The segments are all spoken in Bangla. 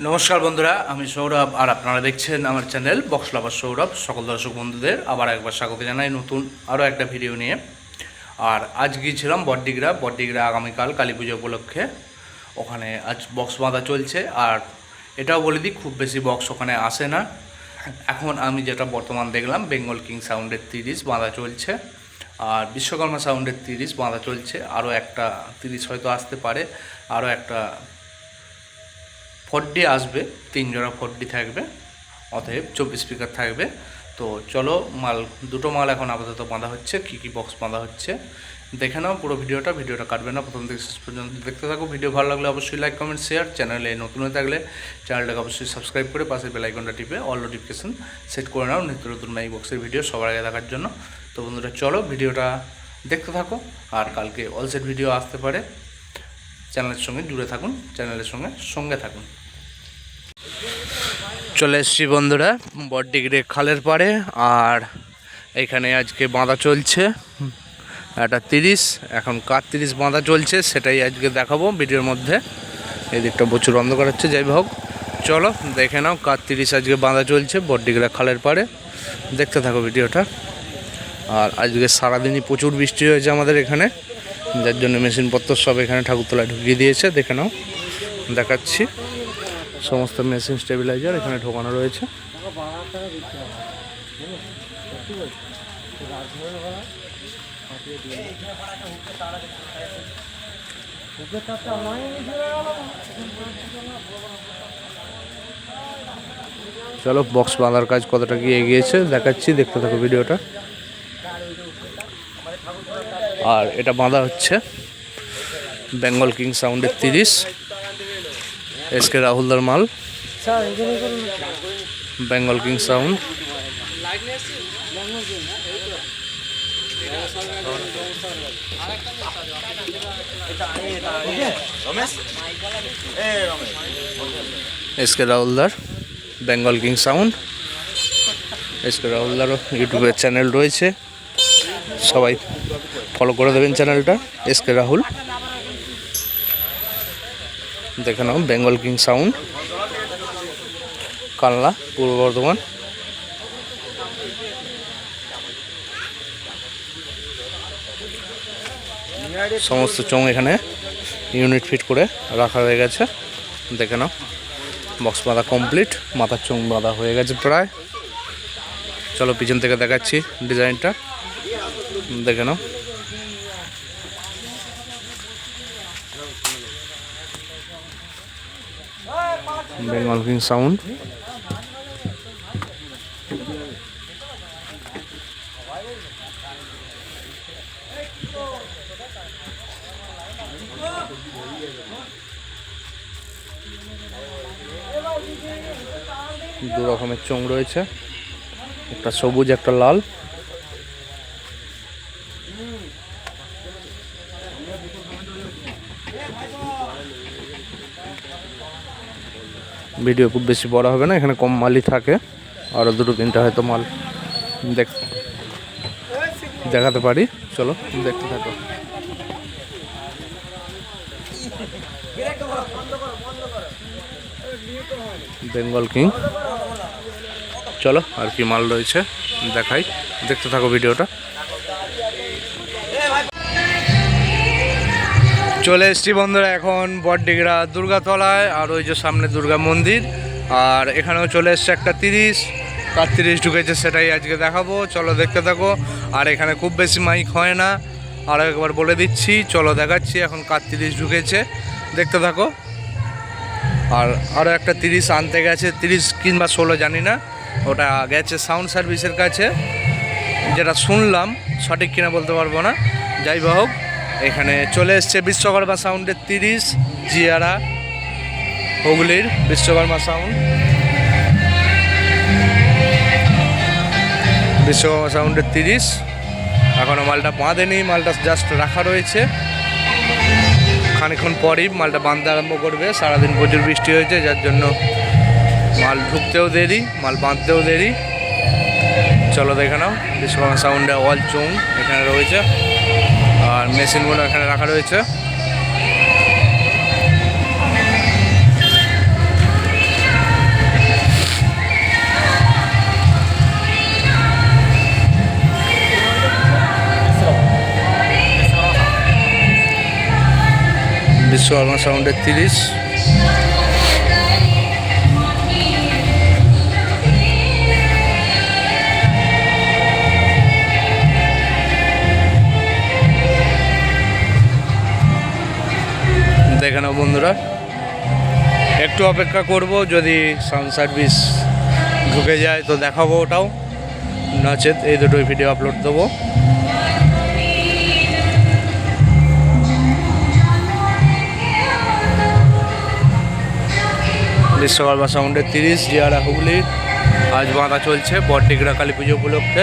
নমস্কার বন্ধুরা, আমি সৌরভ আর আপনারা দেখছেন আমার চ্যানেল বক্স লাভার সৌরভ। সকল দর্শক বন্ধুদের আবার একবার স্বাগত জানাই নতুন আরও একটা ভিডিও নিয়ে। আর আজ গিয়েছিলাম বড্ডিগ্রা আগামীকাল কালী পুজো উপলক্ষে। ওখানে আজ বক্স বাঁধা চলছে। আর এটাও বলে দিই, খুব বেশি বক্স ওখানে আসে না। এখন আমি যেটা বর্তমান দেখলাম, বেঙ্গল কিং সাউন্ডের 30 বাঁধা চলছে, আর বিশ্বকর্মা সাউন্ডের 30 বাঁধা চলছে। আরও একটা 30 হয়তো আসতে পারে, আরও একটা 40 আসবে, 3 জোড়া 40 থাকবে, অতএব 24 স্পিকার থাকবে। তো চলো, দুটো মাল এখন আপাতত বাঁধা হচ্ছে। কী বক্স বাঁধা হচ্ছে দেখে নাও পুরো ভিডিওটা কাটবে না, প্রথম থেকে শেষ পর্যন্ত দেখতে থাকো। ভিডিও ভালো লাগলে অবশ্যই লাইক কমেন্ট শেয়ার, চ্যানেলে নতুন হয়ে থাকলে চ্যানেলটাকে অবশ্যই সাবস্ক্রাইব করে পাশের বেল আইকনটা টিপে অল নোটিফিকেশন সেট করে নাও নিত্য নতুন মাইক বক্সের ভিডিও সবার আগে দেখার জন্য। তো বন্ধুরা চলো ভিডিওটা দেখতে থাকো। আর কালকে অল সেট ভিডিও আসতে পারে, চ্যানেলের সঙ্গে জুড়ে থাকুন, চ্যানেলের সঙ্গে থাকুন। চলে এসছি বন্ধুরা বড্ডিগ্রা খালের পাড়ে। আর এখানে আজকে বাঁধা চলছে একটা 30, এখন কার 30 বাঁধা চলছে সেটাই আজকে দেখাবো ভিডিওর মধ্যে। এই দিকটা প্রচুর অন্ধকার হচ্ছে, যাই হোক চলো দেখে নাও কার 30 আজকে বাঁধা চলছে বড্ডিগ্রা খালের পাড়ে। দেখতে থাকো ভিডিওটা। আর আজকে সারাদিনই প্রচুর বৃষ্টি হয়েছে আমাদের এখানে, যার জন্য মেশিনপত্র সব এখানে ঠাকুরতলায় ঢুকিয়ে দিয়েছে। দেখে নাও, দেখাচ্ছি সমস্ত মেশিন স্টেবিলাইজার এখানে ঢোকানো রয়েছে। চলো বক্স বাঁধার কাজ কতটা কি এগিয়েছে দেখাচ্ছি, দেখতে থাকো ভিডিওটা। আর এটা বাঁধা হচ্ছে বেঙ্গল কিং সাউন্ডের 30, এসকে রাহুলদার মাল, Bengal king sound. SK Rahuldar Bengal king sound. SK রাহুলদারও ইউটিউবের চ্যানেল রয়েছে, সবাই ফলো করে দেবেন চ্যানেলটা, এসকে রাহুল। দেখে নাও বেঙ্গল কিং সাউন্ড, কালনা, পূর্ব বর্ধমান। সমস্ত চোঙ এখানে ইউনিট ফিট করে রাখা হয়ে গেছে। দেখে নাও বক্স বাঁধা কমপ্লিট, মাথার চোঙ বাঁধা হয়ে গেছে প্রায়। চলো পিছন থেকে দেখাচ্ছি ডিজাইনটা, দেখে নাও। Bengal king sound. দু রকমের চোঙ রয়েছে, একটা সবুজ একটা লাল। ভিডিও খুব বেশি বড় হবে না, এখানে কম মালই থাকে, আরও দুটো তিনটা হয়তো মাল দেখাতে পারি। চলো দেখতে থাকো। বেঙ্গল কিং, চলো আর কি মাল রয়েছে দেখাই, দেখতে থাকো ভিডিওটা। চলে এসছি বন্ধুরা এখন বড্ডিগ্রা দুর্গাতলায়, আর ওই যে সামনে দুর্গা মন্দির। আর এখানেও চলে এসছে একটা 30, কার 30 ঢুকেছে সেটাই আজকে দেখাবো, চলো দেখতে থাকো। আর এখানে খুব বেশি মাইক হয় না, আরও একবার বলে দিচ্ছি, চলো দেখাচ্ছি এখন কার 30 ঢুকেছে, দেখতে থাকো। আর আরও একটা 30 আনতে গেছে, 30 কিংবা 16 জানি না, ওটা গেছে সাউন্ড সার্ভিসের কাছে, যেটা শুনলাম, সঠিক কিনা বলতে পারবো না। যাই হোক এখানে চলে এসছে বিশ্বকর্মা সাউন্ডের 30, জিয়ারা হুগলির বিশ্বকর্মা সাউন্ডের 30। এখনও মালটা বাঁধেনি, মালটা জাস্ট রাখা রয়েছে, খানিকক্ষণ পরই মালটা বাঁধতে আরম্ভ করবে। সারাদিন প্রচুর বৃষ্টি হয়েছে, যার জন্য মাল ঢুকতেও দেরি, মাল বাঁধতেও দেরি। চলো দেখে নাও বিশ্বকর্মা সাউন্ডে অল চোঙ এখানে রয়েছে, আর মেশিনগুলো এখানে রাখা রয়েছে। বিশ্বকর্মা সাউন্ডের 30। দেখে নাও বন্ধুরা, একটু অপেক্ষা করব, যদি সাউন্ড সার্ভিস ঢুকে যায় তো দেখাবো ওটাও, নচেত এই দুটোই ভিডিও আপলোড দেবো। বিশ্বকর্মা সাউন্ডের 30 জিয়ারা হুগলি, আজ বাঁধা চলছে বটডিগরা কালী পুজো উপলক্ষে।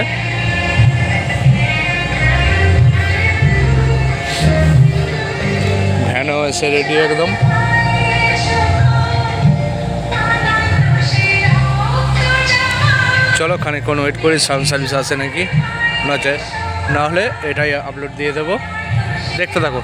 ভ্যানও এসে রেডি একদম। চলো খানিকক্ষণ ওয়েট করি সাউন্ড সার্ভিস আসে নাকি, না হলে এটাই আপলোড দিয়ে দেবো, দেখতে থাকো।